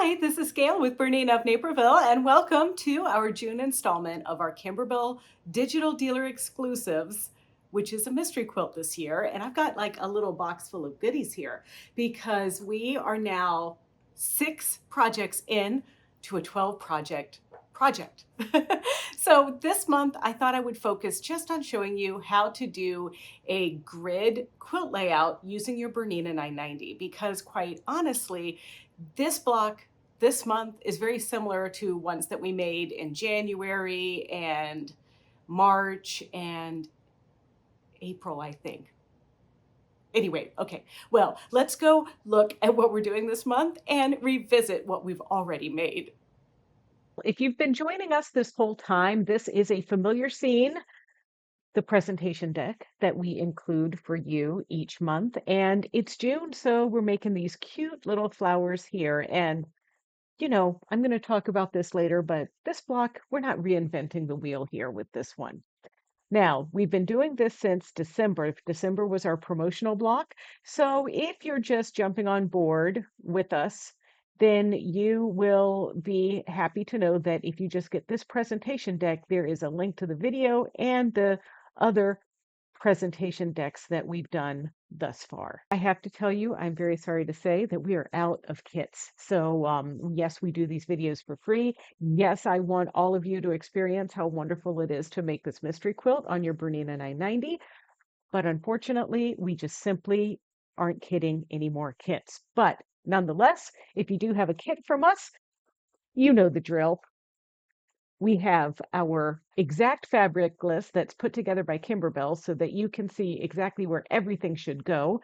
Hi, this is Gayle with BERNINA of Naperville, and welcome to our June installment of our Kimberbell Digital Dealer Exclusives, which is a mystery quilt this year. And I've got like a little box full of goodies here because we are now 6 projects in to a 12 project. So this month, I thought I would focus just on showing you how to do a grid quilt layout using your Bernina 990 because quite honestly, this block this month is very similar to ones that we made in January and March and April, I think. Anyway, okay. Well, let's go look at what we're doing this month and revisit what we've already made. If you've been joining us this whole time, this is a familiar scene, the presentation deck that we include for you each month. And it's June, so we're making these cute little flowers here. And, I'm going to talk about this later, but this block, we're not reinventing the wheel here with this one. Now, we've been doing this since December. December was our promotional block. So if you're just jumping on board with us, then you will be happy to know that if you just get this presentation deck, there is a link to the video and the other presentation decks that we've done thus far. I have to tell you, I'm very sorry to say that we are out of kits. So yes, we do these videos for free. Yes, I want all of you to experience how wonderful it is to make this mystery quilt on your Bernina 990. But unfortunately, we just simply aren't kitting any more kits. But nonetheless, if you do have a kit from us, you know the drill. We have our exact fabric list that's put together by Kimberbell so that you can see exactly where everything should go.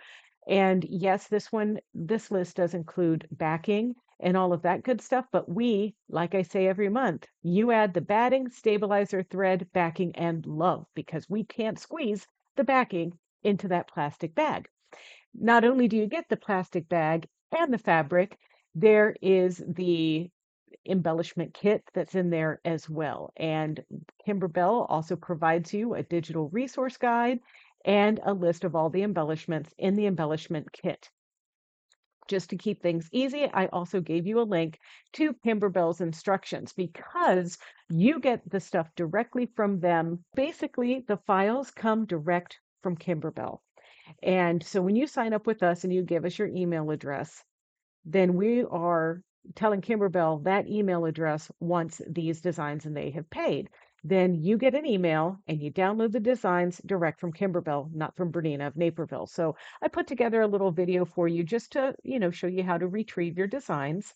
And yes, this list does include backing and all of that good stuff. But we, like I say every month, you add the batting, stabilizer, thread, backing, and love because we can't squeeze the backing into that plastic bag. Not only do you get the plastic bag and the fabric, there is the embellishment kit that's in there as well. And Kimberbell also provides you a digital resource guide and a list of all the embellishments in the embellishment kit. Just to keep things easy, I also gave you a link to Kimberbell's instructions because you get the stuff directly from them. Basically, the files come direct from Kimberbell. And so when you sign up with us and you give us your email address, then we are telling Kimberbell that email address wants these designs and they have paid. Then you get an email and you download the designs direct from Kimberbell, not from Bernina of Naperville. So I put together a little video for you just to, show you how to retrieve your designs.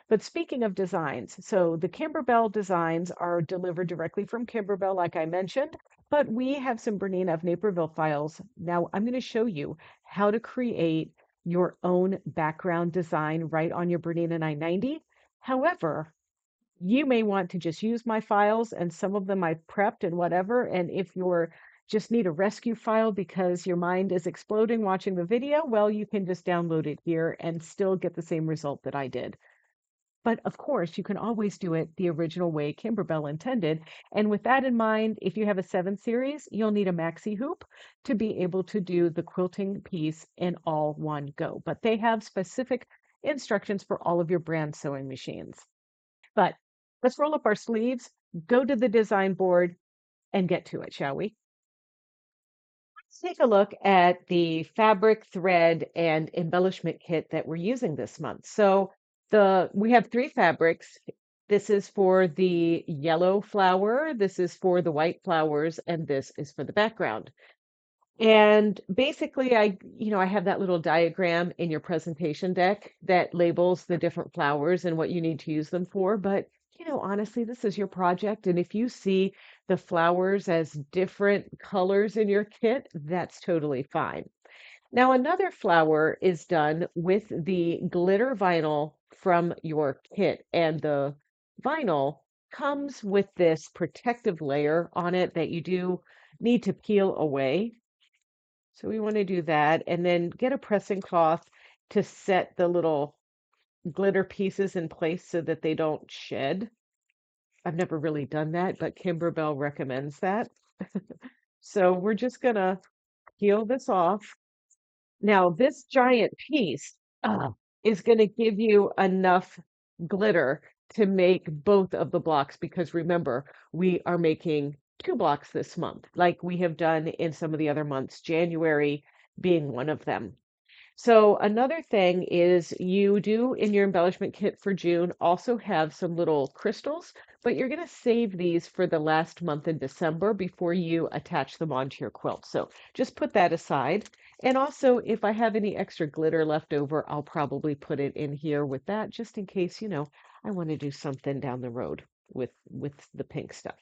But speaking of designs, so the Kimberbell designs are delivered directly from Kimberbell, like I mentioned, but we have some Bernina of Naperville files. Now I'm going to show you how to create your own background design right on your Bernina 990. However, you may want to just use my files and some of them I've prepped and whatever. And if you're just need a rescue file because your mind is exploding watching the video, well, you can just download it here and still get the same result that I did. But of course, you can always do it the original way Kimberbell intended. And with that in mind, if you have a 7 series, you'll need a maxi hoop to be able to do the quilting piece in all one go. But they have specific instructions for all of your brand sewing machines. But let's roll up our sleeves, go to the design board, and get to it, shall we? Let's take a look at the fabric, thread, and embellishment kit that we're using this month. So we have 3 fabrics. This is for the yellow flower, this is for the white flowers, and this is for the background. And basically, I have that little diagram in your presentation deck that labels the different flowers and what you need to use them for. But, honestly, this is your project. And if you see the flowers as different colors in your kit, that's totally fine. Now, another flower is done with the glitter vinyl from your kit. And the vinyl comes with this protective layer on it that you do need to peel away. So we want to do that and then get a pressing cloth to set the little glitter pieces in place so that they don't shed. I've never really done that, but Kimberbell recommends that. So we're just gonna peel this off. Now this giant piece is gonna give you enough glitter to make both of the blocks because remember, we are making two blocks this month, like we have done in some of the other months, January being one of them. So another thing is you do in your embellishment kit for June also have some little crystals, but you're going to save these for the last month in December before you attach them onto your quilt. So just put that aside. And also, if I have any extra glitter left over, I'll probably put it in here with that just in case, I want to do something down the road with the pink stuff.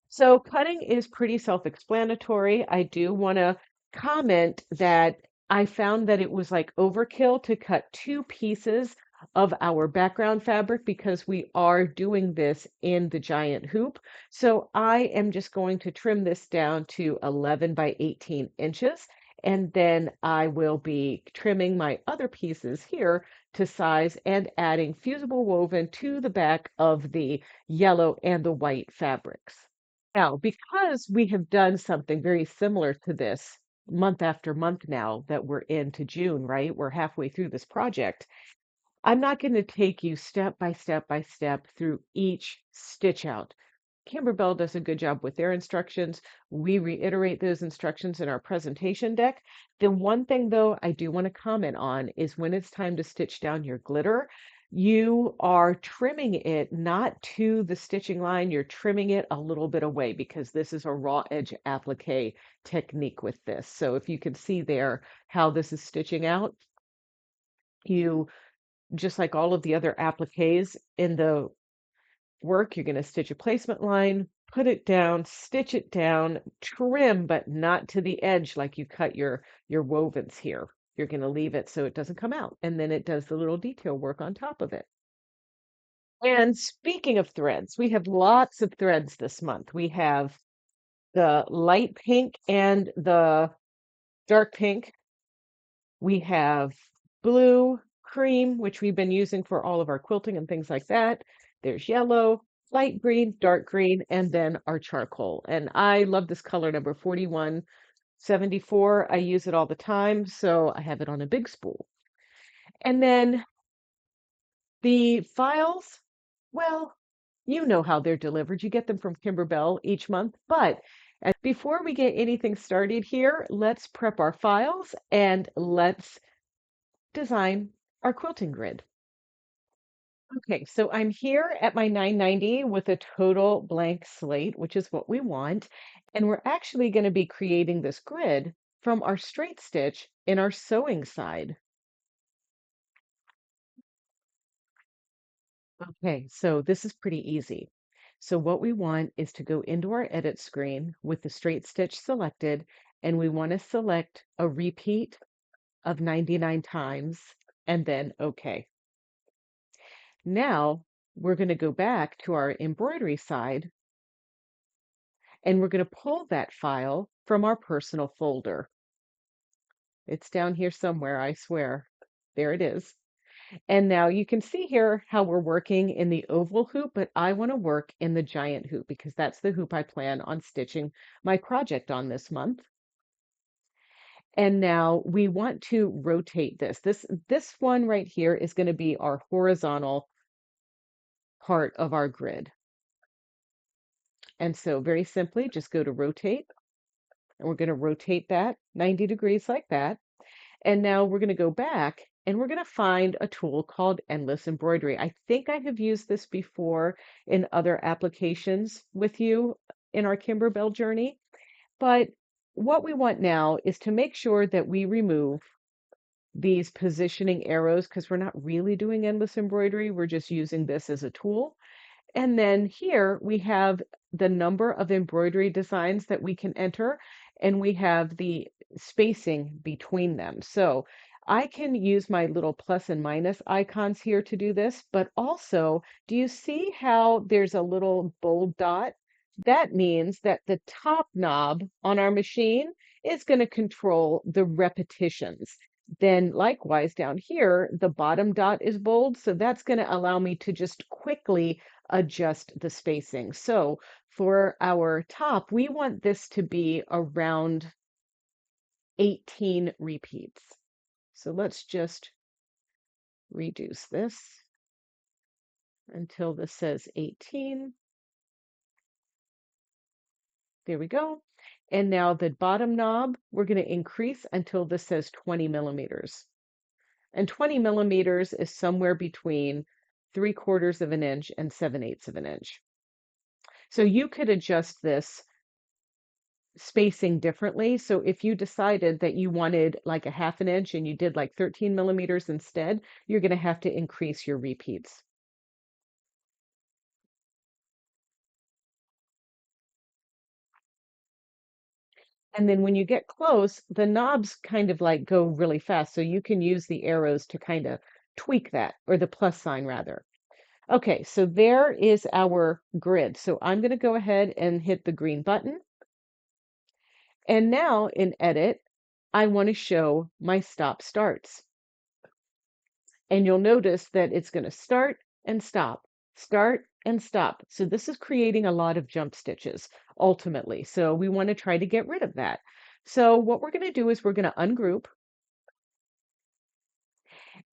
So cutting is pretty self-explanatory. I do want to comment that I found that it was like overkill to cut two pieces of our background fabric because we are doing this in the giant hoop. So I am just going to trim this down to 11 by 18 inches. And then I will be trimming my other pieces here to size and adding fusible woven to the back of the yellow and the white fabrics. Now, because we have done something very similar to this month after month now that we're into June, right? We're halfway through this project. I'm not going to take you step by step by step through each stitch out. Kimberbell does a good job with their instructions. We reiterate those instructions in our presentation deck. The one thing, though, I do want to comment on is when it's time to stitch down your glitter, you are trimming it not to the stitching line, you're trimming it a little bit away because this is a raw edge applique technique with this. So if you can see there how this is stitching out, you just like all of the other appliques in the work, you're going to stitch a placement line, put it down, stitch it down, trim, but not to the edge like you cut your wovens here. You're going to leave it so it doesn't come out. And then it does the little detail work on top of it. And speaking of threads, we have lots of threads this month. We have the light pink and the dark pink. We have blue, cream, which we've been using for all of our quilting and things like that. There's yellow, light green, dark green, and then our charcoal. And I love this color number 4174. I use it all the time, so I have it on a big spool. And then the files, well, you know how they're delivered. You get them from Kimberbell each month. But before we get anything started here, let's prep our files and let's design our quilting grid. Okay, so I'm here at my 990 with a total blank slate, which is what we want. And we're actually going to be creating this grid from our straight stitch in our sewing side. Okay, so this is pretty easy. So what we want is to go into our edit screen with the straight stitch selected, and we want to select a repeat of 99 times and then OK. Now we're going to go back to our embroidery side and we're going to pull that file from our personal folder. It's down here somewhere, I swear. There it is. And now you can see here how we're working in the oval hoop, but I want to work in the giant hoop because that's the hoop I plan on stitching my project on this month. And now we want to rotate this. This one right here is going to be our horizontal part of our grid. And so very simply, just go to rotate, and we're going to rotate that 90 degrees like that. And now we're going to go back and we're going to find a tool called Endless Embroidery. I think I have used this before in other applications with you in our Kimberbell journey. But what we want now is to make sure that we remove these positioning arrows because we're not really doing endless embroidery. We're just using this as a tool. And then here we have the number of embroidery designs that we can enter, and we have the spacing between them. So I can use my little plus and minus icons here to do this, but also, do you see how there's a little bold dot? That means that the top knob on our machine is going to control the repetitions. Then likewise down here, the bottom dot is bold, so that's going to allow me to just quickly adjust the spacing. So for our top, we want this to be around 18 repeats. So let's just reduce this until this says 18. There we go. And now the bottom knob, we're going to increase until this says 20 millimeters. And 20 millimeters is somewhere between 3/4 of an inch and 7/8 of an inch. So you could adjust this spacing differently. So if you decided that you wanted like a 1/2 inch and you did like 13 millimeters instead, you're going to have to increase your repeats. And then when you get close, the knobs kind of like go really fast. So you can use the arrows to kind of tweak that, or the plus sign rather. Okay, so there is our grid. So I'm going to go ahead and hit the green button. And now in Edit, I want to show my stop starts. And you'll notice that it's going to start and stop, start and stop. So this is creating a lot of jump stitches ultimately. So we want to try to get rid of that. So what we're going to do is we're going to ungroup.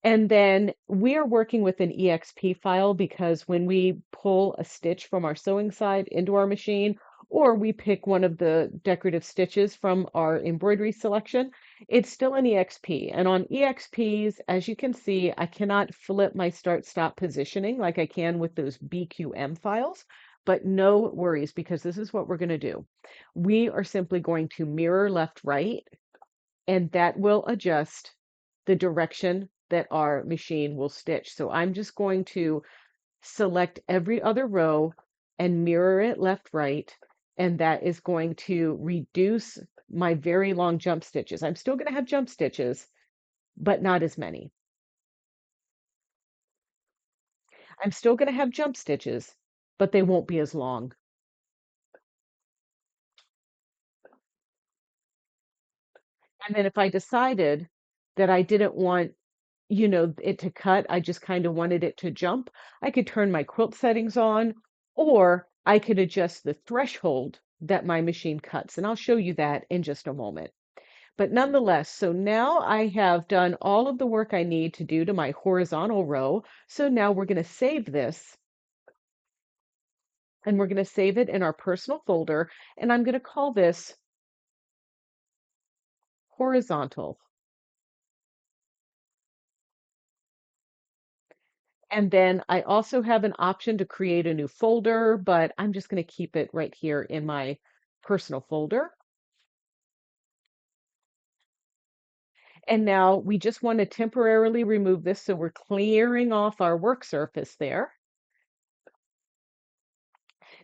And then we are working with an EXP file because when we pull a stitch from our sewing side into our machine, or we pick one of the decorative stitches from our embroidery selection, it's still an EXP. And on EXPs, as you can see, I cannot flip my start-stop positioning like I can with those BQM files, but no worries because this is what we're going to do. We are simply going to mirror left-right, and that will adjust the direction that our machine will stitch. So I'm just going to select every other row and mirror it left, right, and that is going to reduce my very long jump stitches. I'm still going to have jump stitches, but not as many. I'm still going to have jump stitches, but they won't be as long. And then if I decided that I didn't want it to cut. I just kind of wanted it to jump. I could turn my quilt settings on, or I could adjust the threshold that my machine cuts. And I'll show you that in just a moment. But nonetheless, so now I have done all of the work I need to do to my horizontal row. So now we're going to save this and we're going to save it in our personal folder. And I'm going to call this horizontal. And then I also have an option to create a new folder, but I'm just going to keep it right here in my personal folder. And now we just want to temporarily remove this, so we're clearing off our work surface there.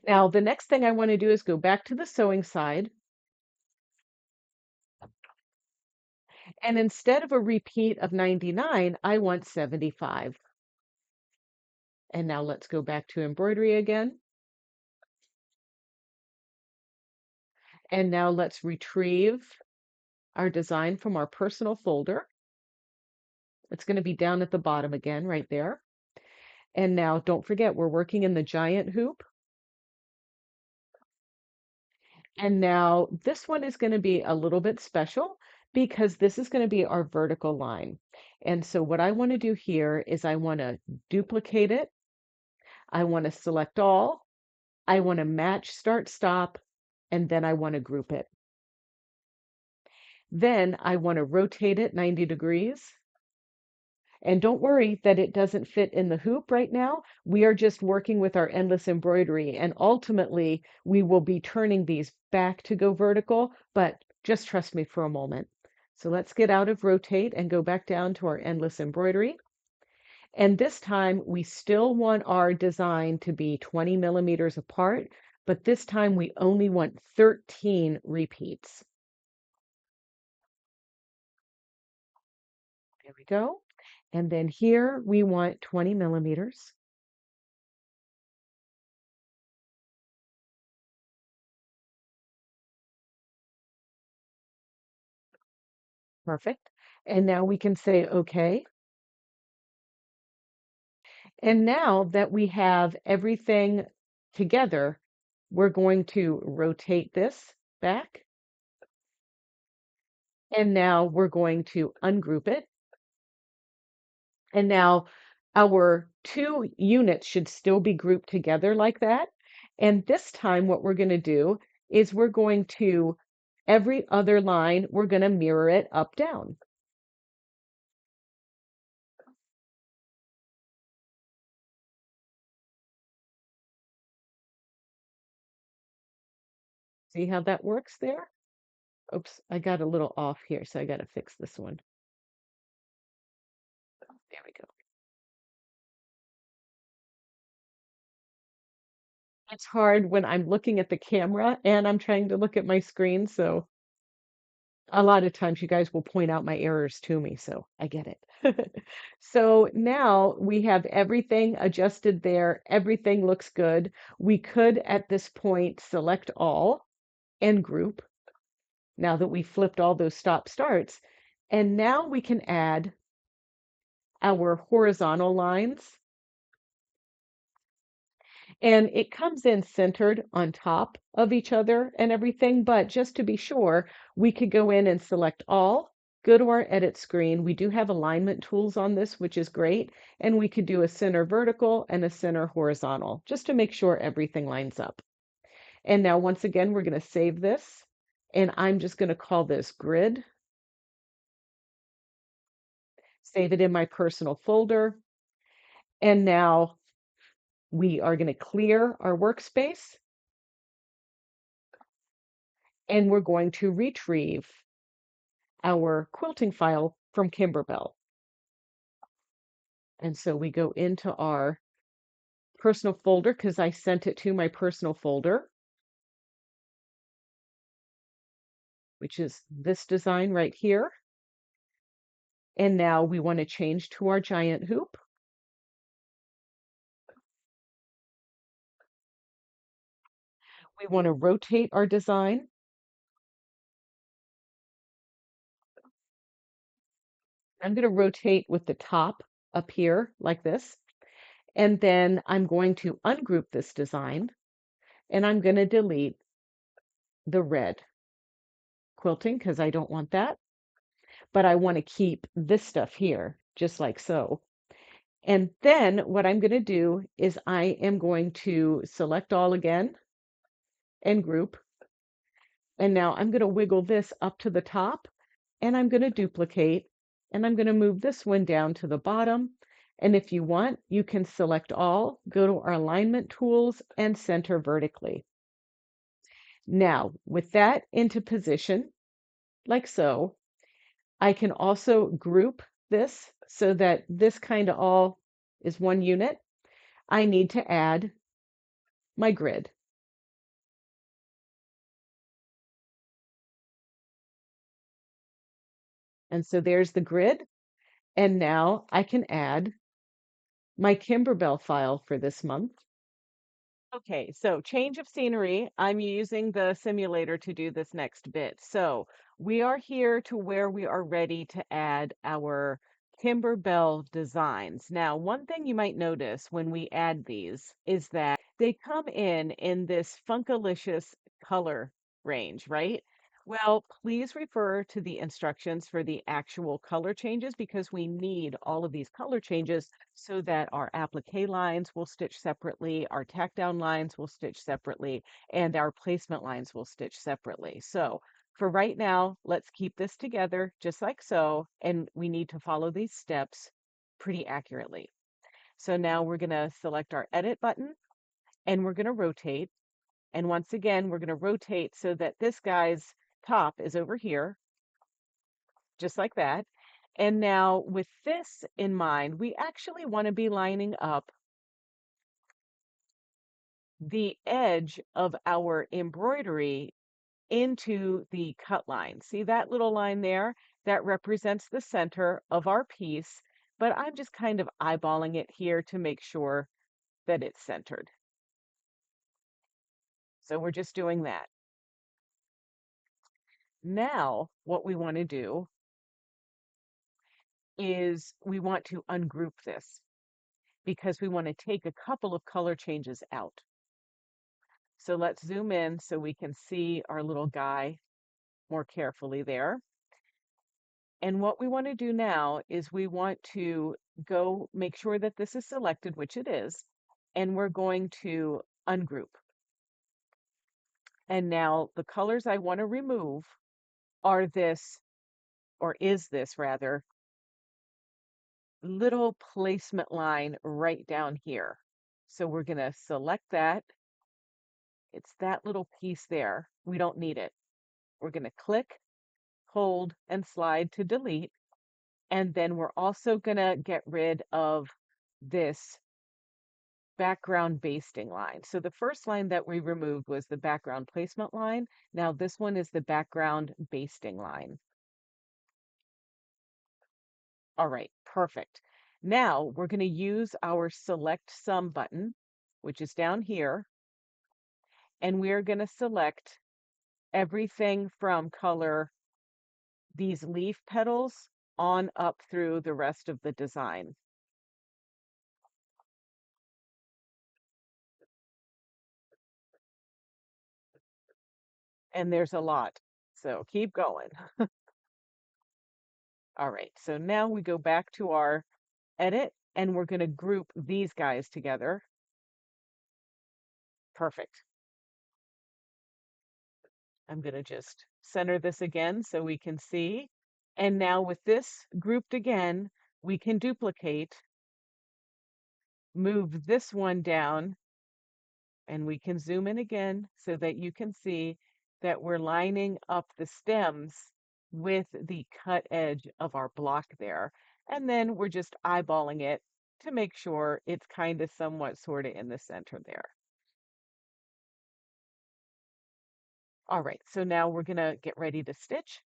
Now, the next thing I want to do is go back to the sewing side. And instead of a repeat of 99, I want 75. And now let's go back to embroidery again. And now let's retrieve our design from our personal folder. It's going to be down at the bottom again, right there. And now don't forget, we're working in the giant hoop. And now this one is going to be a little bit special because this is going to be our vertical line. And so what I want to do here is I want to duplicate it. I want to select all. I want to match start stop, and then I want to group it. Then I want to rotate it 90 degrees. And don't worry that it doesn't fit in the hoop right now. We are just working with our endless embroidery, and ultimately we will be turning these back to go vertical, but just trust me for a moment. So let's get out of rotate and go back down to our endless embroidery. And this time we still want our design to be 20 millimeters apart, but this time we only want 13 repeats. There we go. And then here we want 20 millimeters. Perfect. And now we can say OK. And now that we have everything together, we're going to rotate this back. And now we're going to ungroup it. And now our two units should still be grouped together like that. And this time what we're going to do is we're going to, every other line, we're going to mirror it up, down. See how that works there? Oops, I got a little off here, so I got to fix this one. There we go. It's hard when I'm looking at the camera and I'm trying to look at my screen, so a lot of times you guys will point out my errors to me, so I get it. So now we have everything adjusted there. Everything looks good. We could at this point select all and group now that we flipped all those stop starts. And now we can add our horizontal lines, and it comes in centered on top of each other and everything. But just to be sure, we could go in and select all, go to our edit screen. We do have alignment tools on this, which is great. And we could do a center vertical and a center horizontal just to make sure everything lines up. And now once again, we're going to save this, and I'm just going to call this grid. Save it in my personal folder. And now we are going to clear our workspace, and we're going to retrieve our quilting file from Kimberbell. And so we go into our personal folder because I sent it to my personal folder, which is this design right here. And now we want to change to our giant hoop. We want to rotate our design. I'm going to rotate with the top up here like this. And then I'm going to ungroup this design, and I'm going to delete the red quilting because I don't want that. But I want to keep this stuff here, just like so. And then what I'm going to do is I am going to select all again and group. And now I'm going to wiggle this up to the top, and I'm going to duplicate, and I'm going to move this one down to the bottom. And if you want, you can select all, go to our alignment tools, and center vertically. Now, with that into position, like so, I can also group this so that this kind of all is one unit. I need to add my grid. And so there's the grid. And now I can add my Kimberbell file for this month. Okay, so change of scenery. I'm using the simulator to do this next bit. So we are here to where we are ready to add our Kimberbell designs. Now, one thing you might notice when we add these is that they come in this funkalicious color range, right? Well, please refer to the instructions for the actual color changes because we need all of these color changes so that our applique lines will stitch separately, our tack down lines will stitch separately, and our placement lines will stitch separately. So for right now, let's keep this together just like so, and we need to follow these steps pretty accurately. So now we're going to select our edit button, and we're going to rotate. And once again, we're going to rotate so that this guy's top is over here, just like that. And now with this in mind, we actually want to be lining up the edge of our embroidery into the cut line. See that little line there? That represents the center of our piece, but I'm just kind of eyeballing it here to make sure that it's centered. So we're just doing that. Now, what we want to do is we want to ungroup this because we want to take a couple of color changes out. So let's zoom in so we can see our little guy more carefully there. And what we want to do now is we want to go make sure that this is selected, which it is, and we're going to ungroup. And now the colors I want to remove are this, or is this rather, little placement line right down here. So we're going to select that. It's that little piece there. We don't need it. We're going to click, hold, and slide to delete. And then we're also going to get rid of this background basting line. So the first line that we removed was the background placement line. Now this one is the background basting line. All right, perfect. Now we're going to use our select sum button, which is down here, and we're going to select everything from color these leaf petals on up through the rest of the design. And there's a lot, so keep going. All right, so now we go back to our edit and we're going to group these guys together. Perfect. I'm going to just center this again so we can see. And now with this grouped again, we can duplicate, move this one down, and we can zoom in again so that you can see that we're lining up the stems with the cut edge of our block there. And then we're just eyeballing it to make sure it's kind of somewhat sort of in the center there. All right, so now we're going to get ready to stitch.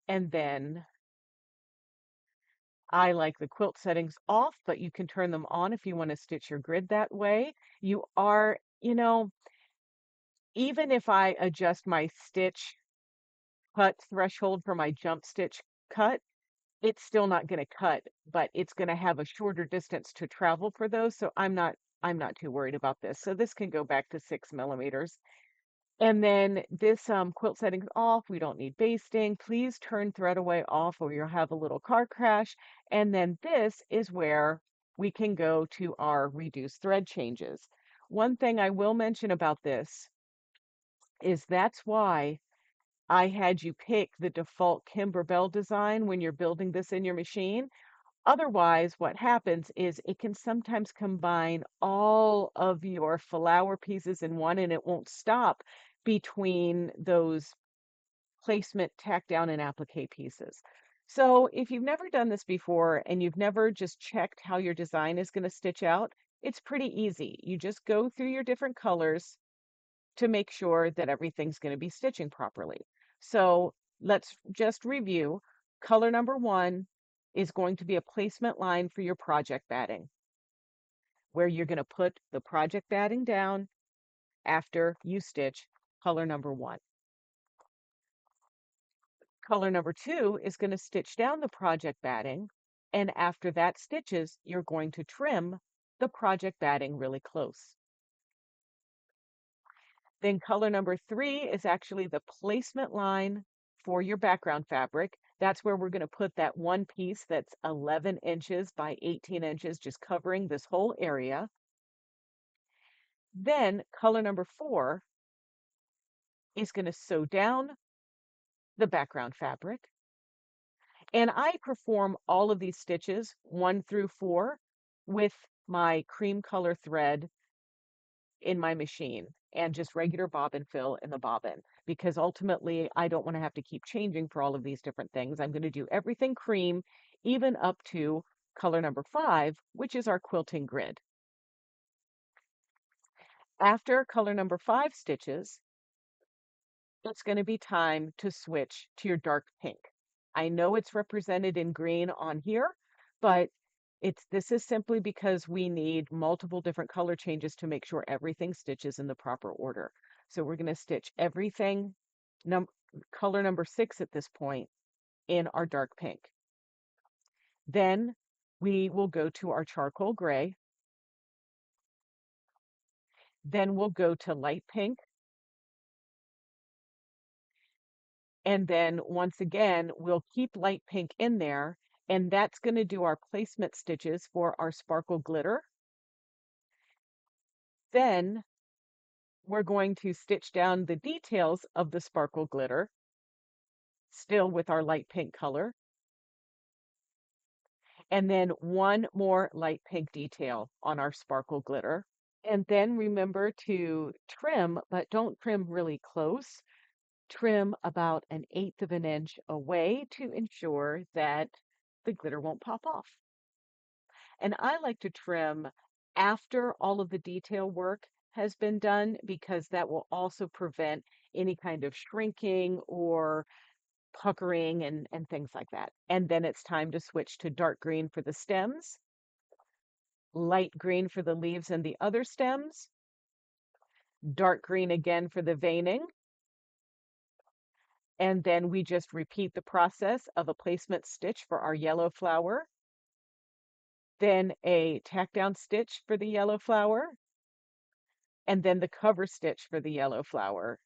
And then I like the quilt settings off, but you can turn them on if you want to stitch your grid that way. You are, even if I adjust my stitch cut threshold for my jump stitch cut, it's still not going to cut, but it's going to have a shorter distance to travel for those. So I'm not too worried about this. So this can go back to 6 millimeters. And then this quilt settings off. We don't need basting. Please turn thread away off or you'll have a little car crash. And then this is where we can go to our reduce thread changes. One thing I will mention about this is that's why I had you pick the default Kimberbell design when you're building this in your machine. Otherwise, what happens is it can sometimes combine all of your flower pieces in one and it won't stop between those placement, tack down, and applique pieces. So if you've never done this before and you've never just checked how your design is going to stitch out, it's pretty easy. You just go through your different colors to make sure that everything's going to be stitching properly. So let's just review. Color number 1 is going to be a placement line for your project batting, where you're going to put the project batting down after you stitch color number 1. Color number 2 is going to stitch down the project batting, and after that stitches, you're going to trim the project batting really close. Then color number 3 is actually the placement line for your background fabric. That's where we're going to put that one piece that's 11 inches by 18 inches, just covering this whole area. Then color number 4 is going to sew down the background fabric. And I perform all of these stitches 1 through 4 with my cream color thread in my machine and just regular bobbin fill in the bobbin, because ultimately I don't want to have to keep changing for all of these different things. I'm going to do everything cream, even up to color number 5, which is our quilting grid. After color number 5 stitches, it's going to be time to switch to your dark pink. I know it's represented in green on here, but this is simply because we need multiple different color changes to make sure everything stitches in the proper order. So we're going to stitch everything color number 6 at this point in our dark pink. Then we will go to our charcoal gray. Then we'll go to light pink. And then once again, we'll keep light pink in there and that's going to do our placement stitches for our sparkle glitter. Then we're going to stitch down the details of the sparkle glitter, still with our light pink color, and then one more light pink detail on our sparkle glitter. And then remember to trim, but don't trim really close. Trim about 1/8 of an inch away to ensure that the glitter won't pop off. And I like to trim after all of the detail work has been done because that will also prevent any kind of shrinking or puckering and things like that. And then it's time to switch to dark green for the stems, light green for the leaves and the other stems, dark green again for the veining. And then we just repeat the process of a placement stitch for our yellow flower, then a tack down stitch for the yellow flower, and then the cover stitch for the yellow flower.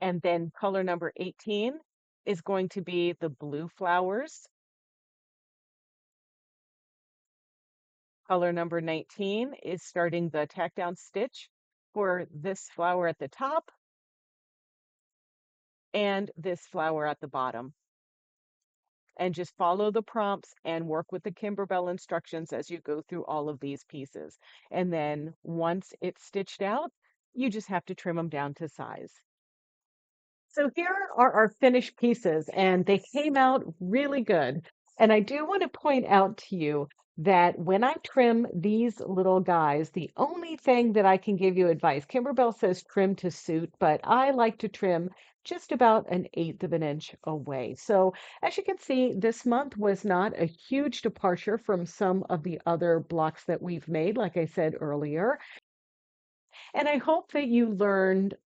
And then color number 18 is going to be the blue flowers. Color number 19 is starting the tack down stitch for this flower at the top and this flower at the bottom. And just follow the prompts and work with the Kimberbell instructions as you go through all of these pieces. And then once it's stitched out, you just have to trim them down to size. So here are our finished pieces, and they came out really good. And I do want to point out to you that when I trim these little guys, the only thing that I can give you advice, Kimberbell says trim to suit, but I like to trim just about 1/8 of an inch away. So as you can see, this month was not a huge departure from some of the other blocks that we've made, like I said earlier. And I hope that you learned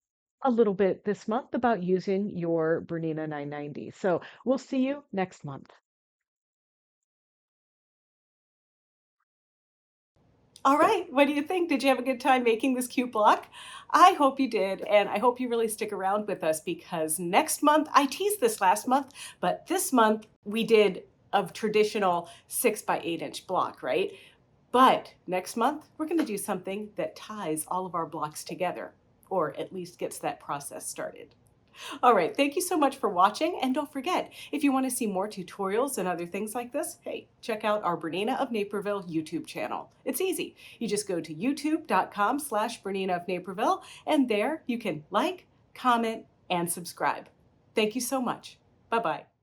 a little bit this month about using your Bernina 990. So we'll see you next month. All right, what do you think? Did you have a good time making this cute block? I hope you did, and I hope you really stick around with us because next month, I teased this last month, but this month we did a traditional 6 by 8 inch block, right? But next month, we're going to do something that ties all of our blocks together, or at least gets that process started. All right, thank you so much for watching. And don't forget, if you want to see more tutorials and other things like this, hey, check out our Bernina of Naperville YouTube channel. It's easy. You just go to youtube.com/Bernina of Naperville, and there you can like, comment, and subscribe. Thank you so much. Bye-bye.